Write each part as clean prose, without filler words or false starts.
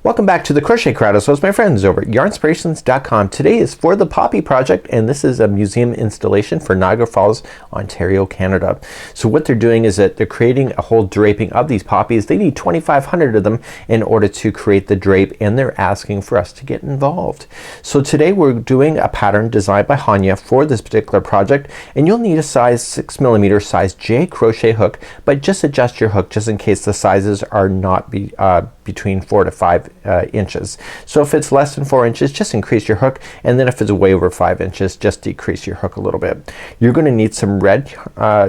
Welcome back to the Crochet Crowd. So it's my friends over at Yarnspirations.com. Today is for the Poppy project, and this is a museum installation for Niagara Falls, Ontario, Canada. So what they're doing is that they're creating a whole draping of these poppies. They need 2,500 of them in order to create the drape, and they're asking for us to get involved. So today we're doing a pattern designed by Hanya for this particular project, and you'll need a size 6mm size J crochet hook, but just adjust your hook just in case the sizes are not between 4 to 5 inches. So if it's less than 4 inches, just increase your hook, and then if it's way over 5 inches, just decrease your hook a little bit. You're going to need some red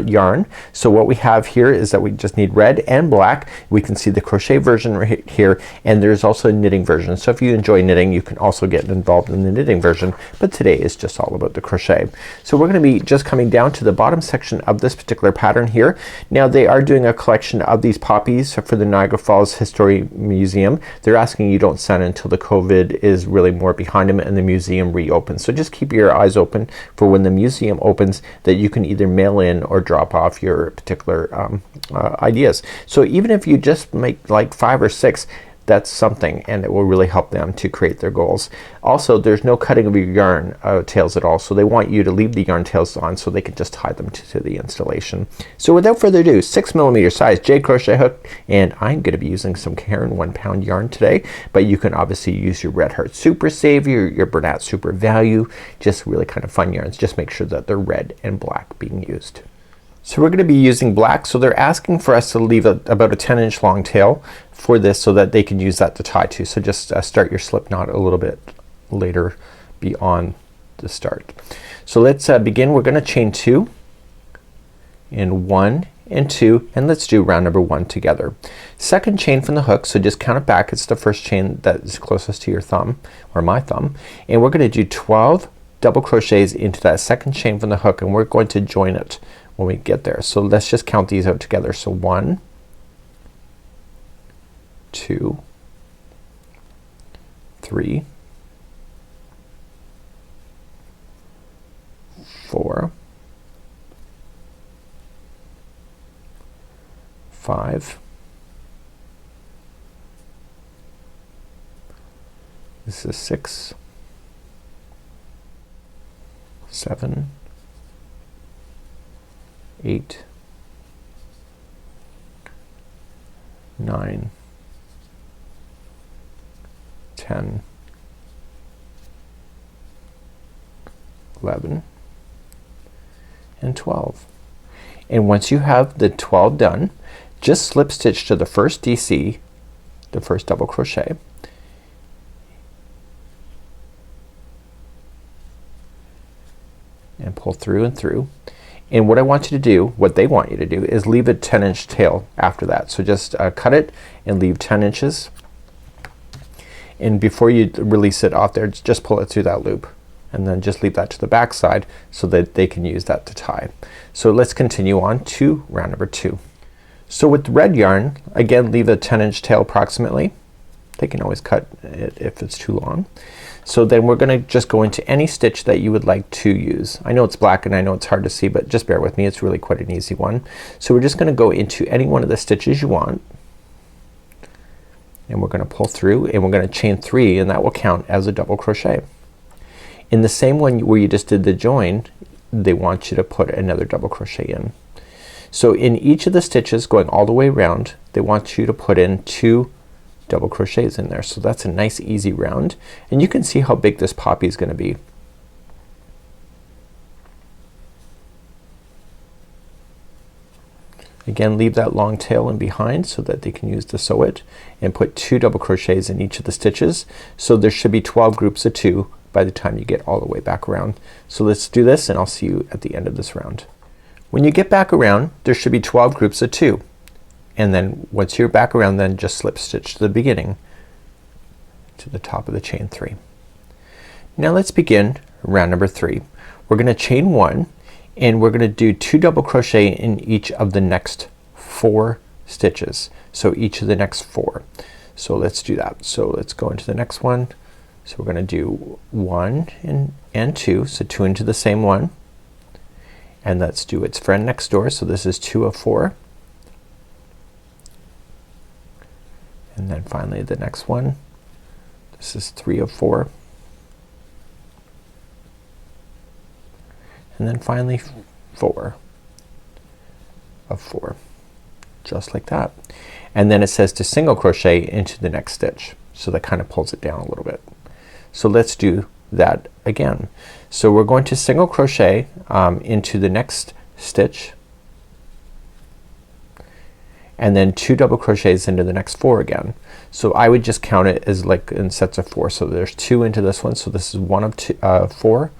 yarn. So what we have here is that we just need red and black. We can see the crochet version right here, and there's also a knitting version. So if you enjoy knitting, you can also get involved in the knitting version, but today is just all about the crochet. So we're going to be just coming down to the bottom section of this particular pattern here. Now they are doing a collection of these poppies for the Niagara Falls History Museum. They're asking you don't send until the COVID is really more behind them and the museum reopens. So just keep your eyes open for when the museum opens, that you can either mail in or drop off your particular ideas. So even if you just make like 5 or 6, that's something, and it will really help them to create their goals. Also, there's no cutting of your yarn tails at all, so they want you to leave the yarn tails on so they can just tie them to the installation. So without further ado, 6mm size J crochet hook, and I'm going to be using some Caron 1-pound yarn today, but you can obviously use your Red Heart Super Save, your Bernat Super Value, just really kind of fun yarns. Just make sure that they're red and black being used. So we're going to be using black, so they're asking for us to leave about a 10-inch long tail for this so that they can use that to tie to. So just start your slip knot a little bit later beyond the start. So let's begin. We're going to chain 2 and 1 and 2, and let's do round number 1 together. Second chain from the hook, so just count it back. It's the first chain that is closest to your thumb or my thumb, and we're going to do 12 double crochets into that second chain from the hook, and we're going to join it when we get there. So let's just count these out together. So 1, 2, 3, 4, 5, this is 6, 7, 8, 9, 10, 11, and 12. And once you have the 12 done, just slip stitch to the first DC, the first double crochet, and pull through and through. And what I want you to do, what they want you to do, is leave a 10-inch tail after that. So just cut it and leave 10 inches. And before you release it off there, just pull it through that loop, and then just leave that to the back side so that they can use that to tie. So let's continue on to round number 2. So with red yarn, again, leave a 10-inch tail approximately. They can always cut it if it's too long. So then we're gonna just go into any stitch that you would like to use. I know it's black and I know it's hard to see, but just bear with me, it's really quite an easy one. So we're just gonna go into any one of the stitches you want, and we're gonna pull through, and we're gonna chain 3, and that will count as a double crochet. In the same one where you just did the join, they want you to put another double crochet in. So in each of the stitches going all the way around, they want you to put in 2 double crochets in there. So that's a nice easy round, and you can see how big this poppy is gonna be. Again, leave that long tail in behind so that they can use to sew it, and put 2 double crochets in each of the stitches. So there should be 12 groups of 2 by the time you get all the way back around. So let's do this, and I'll see you at the end of this round. When you get back around, there should be 12 groups of 2. And then once you're back around, then just slip stitch to the beginning to the top of the chain 3. Now let's begin round number 3. We're gonna chain 1, and we're gonna do 2 double crochet in each of the next 4 stitches. So each of the next 4. So let's do that. So let's go into the next one. So we're gonna do 1 and 2. So 2 into the same one, and let's do its friend next door. So this is 2 of 4. And then finally the next one, This is 3 of 4. And then finally 4 of 4. Just like that. And then it says to single crochet into the next stitch. So that kind of pulls it down a little bit. So let's do that again. So we're going to single crochet into the next stitch, and then 2 double crochets into the next 4 again. So I would just count it as like in sets of 4. So there's 2 into this one. So this is 1 of 4,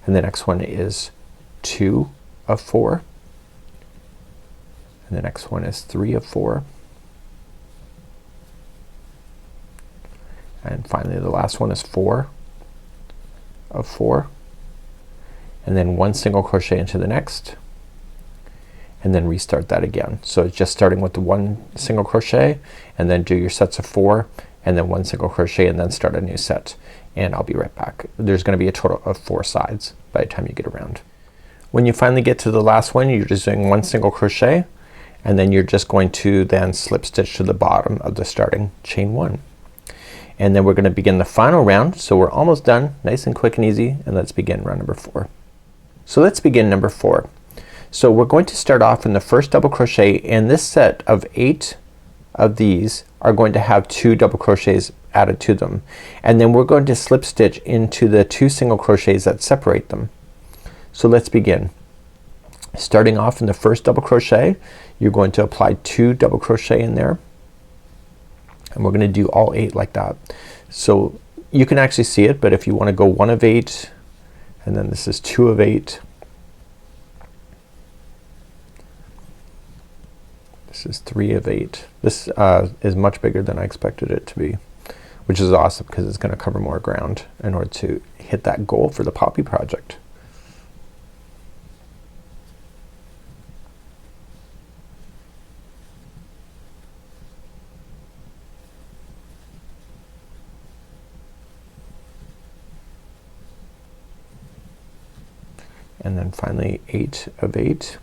and the next one is 2 of 4, and the next one is 3 of 4, and finally the last one is 4 of 4, and then 1 single crochet into the next, and then restart that again. So it's just starting with the 1 single crochet, and then do your sets of 4, and then 1 single crochet, and then start a new set. And I'll be right back. There's gonna be a total of 4 sides by the time you get around. When you finally get to the last one, you're just doing 1 single crochet, and then you're just going to then slip stitch to the bottom of the starting chain 1. And then we're gonna begin the final round. So we're almost done, nice and quick and easy, and let's begin round number 4. So let's begin number 4. So we're going to start off in the first double crochet, and this set of 8 of these are going to have 2 double crochets added to them, and then we're going to slip stitch into the 2 single crochets that separate them. So let's begin. Starting off in the first double crochet, you're going to apply 2 double crochet in there, and we're gonna do all 8 like that. So you can actually see it, but if you want to go 1 of 8, and then this is 2 of 8, this is 3 of 8. This is much bigger than I expected it to be, which is awesome because it's gonna cover more ground in order to hit that goal for the poppy project. And then finally 8 of 8,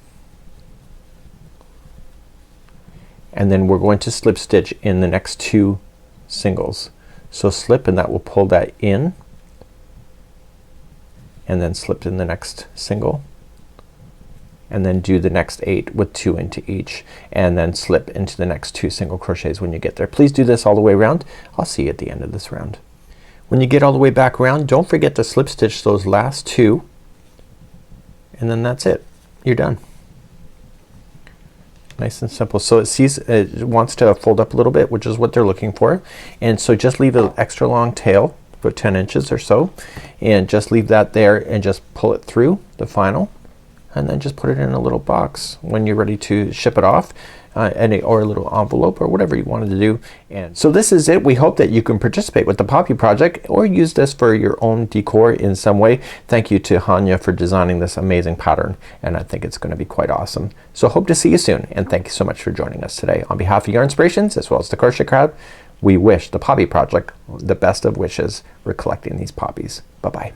and then we're going to slip stitch in the next 2 singles. So slip, and that will pull that in, and then slip in the next single, and then do the next 8 with 2 into each, and then slip into the next 2 single crochets when you get there. Please do this all the way around. I'll see you at the end of this round. When you get all the way back around, don't forget to slip stitch those last 2, and then that's it. You're done. Nice and simple. So it wants to fold up a little bit, which is what they're looking for, and so just leave an extra long tail, about 10 inches or so, and just leave that there and just pull it through the final, and then just put it in a little box when you're ready to ship it off, or a little envelope or whatever you wanted to do. And so this is it. We hope that you can participate with the Poppy project or use this for your own decor in some way. Thank you to Hanya for designing this amazing pattern, and I think it's gonna be quite awesome. So hope to see you soon, and thank you so much for joining us today. On behalf of Yarnspirations as well as the Crochet Crowd, we wish the Poppy project the best of wishes for collecting these poppies. Bye bye.